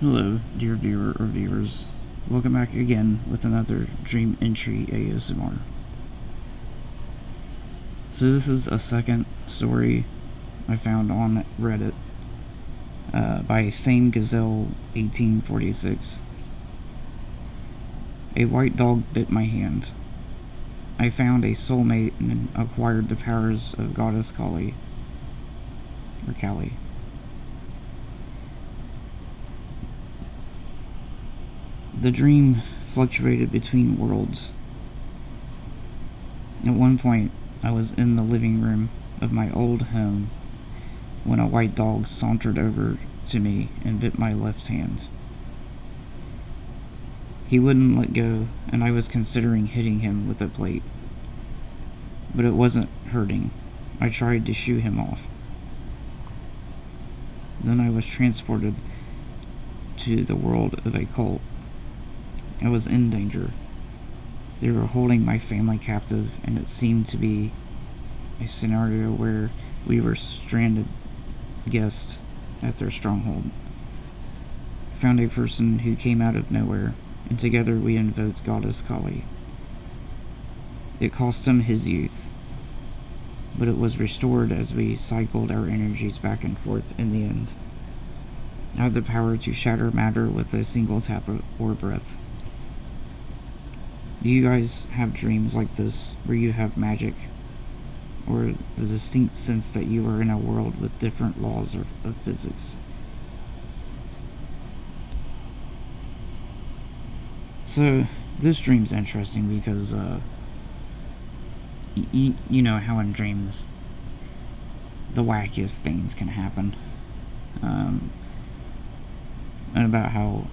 Hello, dear viewer or viewers. Welcome back again with another Dream Entry ASMR. So this is a second story I found on Reddit by Sane Gazelle 1846. A white dog bit my hand. I found a soulmate and acquired the powers of Goddess Kali. Or Kali. The dream fluctuated between worlds. At one point, I was in the living room of my old home when a white dog sauntered over to me and bit my left hand. He wouldn't let go, and I was considering hitting him with a plate. But it wasn't hurting. I tried to shoo him off. Then I was transported to the world of a cult. I was in danger. They were holding my family captive, and it seemed to be a scenario where we were stranded guests at their stronghold. I found a person who came out of nowhere, and together we invoked Goddess Kali. It cost him his youth, but it was restored as we cycled our energies back and forth in the end. I had the power to shatter matter with a single tap or breath. Do you guys have dreams like this, where you have magic, or the distinct sense that you are in a world with different laws of physics? So, this dream's interesting because, you know how in dreams, the wackiest things can happen. And about how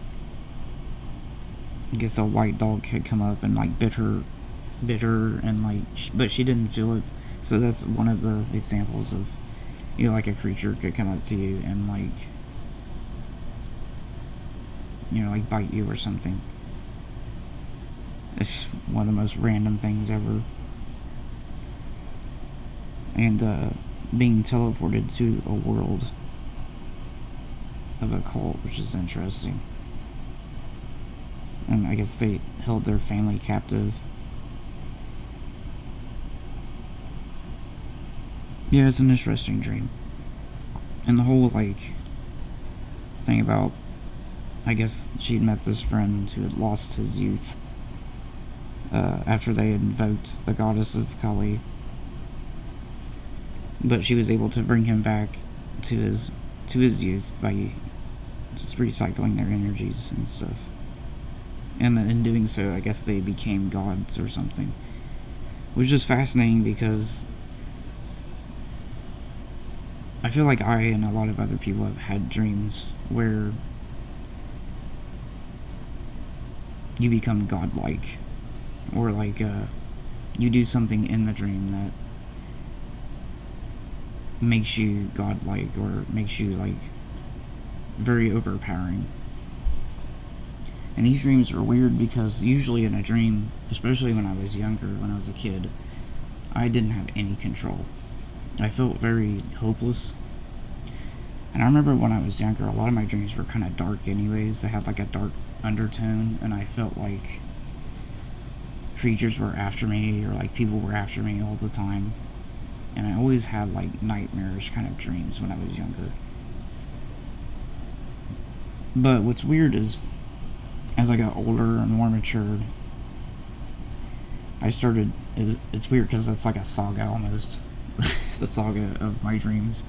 I guess a white dog had come up and like bit her and like but she didn't feel it. So that's one of the examples of, you know, like a creature could come up to you and like, you know, like bite you or something. It's one of the most random things ever. And being teleported to a world of a cult, which is interesting. And I guess they held their family captive. Yeah, it's an interesting dream. And the whole, like, thing about, I guess she'd met this friend who had lost his youth after they had invoked the goddess of Kali. But she was able to bring him back to his youth by just recycling their energies and stuff. And in doing so, I guess they became gods or something. Which is fascinating because I feel like I and a lot of other people have had dreams where you become godlike. Or like, you do something in the dream that makes you godlike or makes you, like, very overpowering. And these dreams are weird because usually in a dream, especially when I was younger, when I was a kid, I didn't have any control. I felt very hopeless. And I remember when I was younger, a lot of my dreams were kind of dark anyways. They had like a dark undertone, and I felt like creatures were after me, or like people were after me all the time. And I always had like nightmarish kind of dreams when I was younger. But what's weird is, as I got older and more matured, I started, it's weird because it's like a saga almost, the saga of my dreams.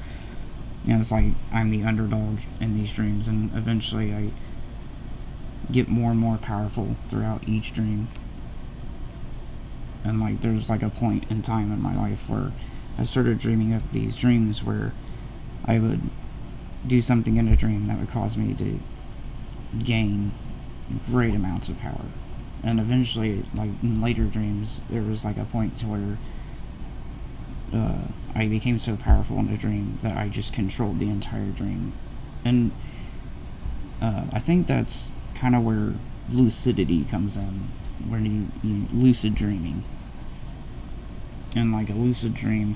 And it's like I'm the underdog in these dreams, and eventually I get more and more powerful throughout each dream. And like there's like a point in time in my life where I started dreaming up these dreams where I would do something in a dream that would cause me to gain great amounts of power. And eventually, like in later dreams, there was like a point to where I became so powerful in a dream that I just controlled the entire dream. And I think that's kind of where lucidity comes in, where you lucid dreaming. And like a lucid dream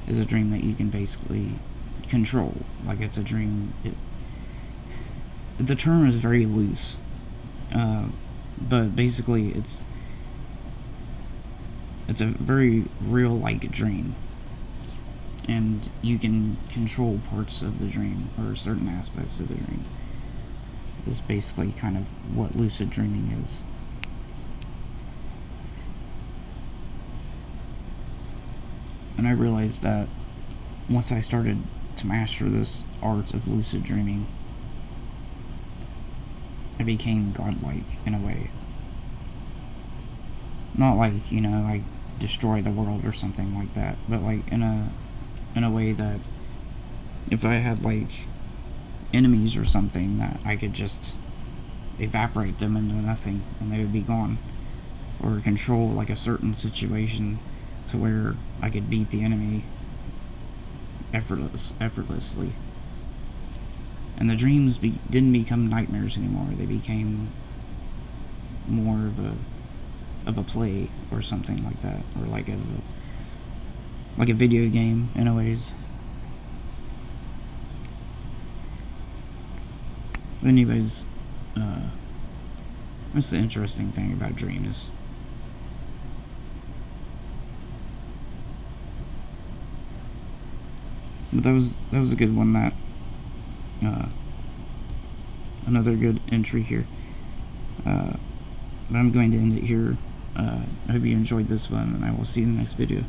is a dream that you can basically control. Like it's a dream, the term is very loose, but basically it's a very real-like dream, and you can control parts of the dream or certain aspects of the dream. Is basically kind of what lucid dreaming is. And I realized that once I started to master this art of lucid dreaming, I became godlike in a way. Not like, you know, I destroy the world or something like that, but like in a way that if I had like enemies or something, that I could just evaporate them into nothing and they would be gone, or control like a certain situation to where I could beat the enemy effortlessly. And the dreams didn't become nightmares anymore. They became more of a play or something like that, or like a video game in a ways. But anyways, that's the interesting thing about dreams. But that was a good one. That another good entry here. But I'm going to end it here. I hope you enjoyed this one, and I will see you in the next video.